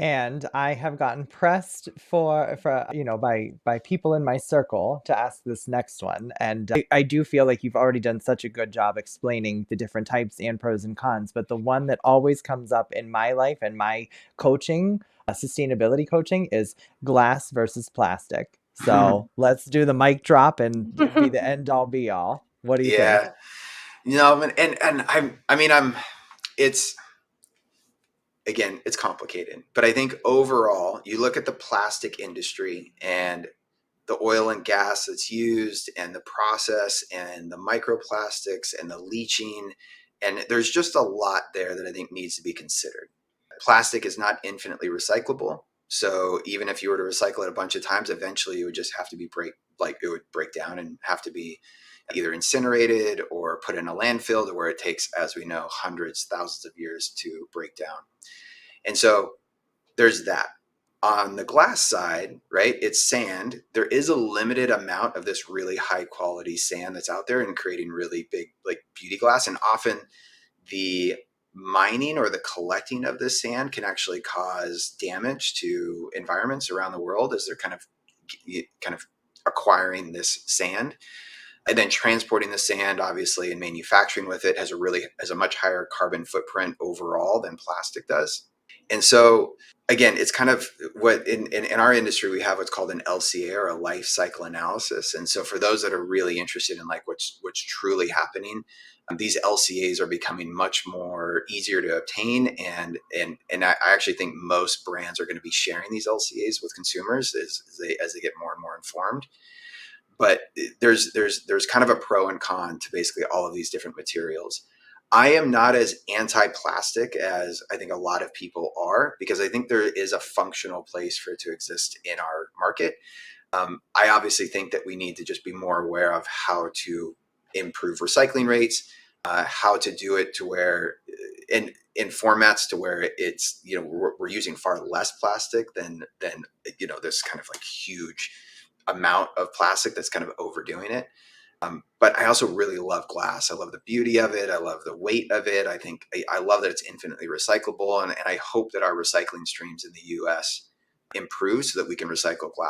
And I have gotten pressed for by people in my circle to ask this next one. And I do feel like you've already done such a good job explaining the different types and pros and cons. But the one that always comes up in my life and my coaching, sustainability coaching, is glass versus plastic. So let's do the mic drop and be the end all be all. What do you think? Yeah. And it's, again, it's complicated, but I think overall, you look at the plastic industry and the oil and gas that's used and the process and the microplastics and the leaching. And there's just a lot there that I think needs to be considered. Plastic is not infinitely recyclable. So even if you were to recycle it a bunch of times, eventually it would just have to be it would break down and have to be either incinerated or put in a landfill to where it takes, as we know, hundreds, thousands of years to break down. And so there's that. On the glass side, right, it's sand. There is a limited amount of this really high quality sand that's out there and creating really big, like, beauty glass. And often the mining or the collecting of this sand can actually cause damage to environments around the world as they're kind of acquiring this sand. And then transporting the sand, obviously, and manufacturing with it has a much higher carbon footprint overall than plastic does. And so, again, it's kind of what in our industry, we have what's called an LCA, or a life cycle analysis. And so for those that are really interested in like what's truly happening, these LCAs are becoming much more easier to obtain. And I actually think most brands are going to be sharing these LCAs with consumers as they get more and more informed. But there's kind of a pro and con to basically all of these different materials. I am not as anti-plastic as I think a lot of people are, because I think there is a functional place for it to exist in our market. I obviously think that we need to just be more aware of how to improve recycling rates, how to do it to where in formats to where it's, we're using far less plastic than this kind of like huge amount of plastic that's kind of overdoing it. But I also really love glass. I love the beauty of it. I love the weight of it. I love that it's infinitely recyclable. And I hope that our recycling streams in the US improve so that we can recycle glass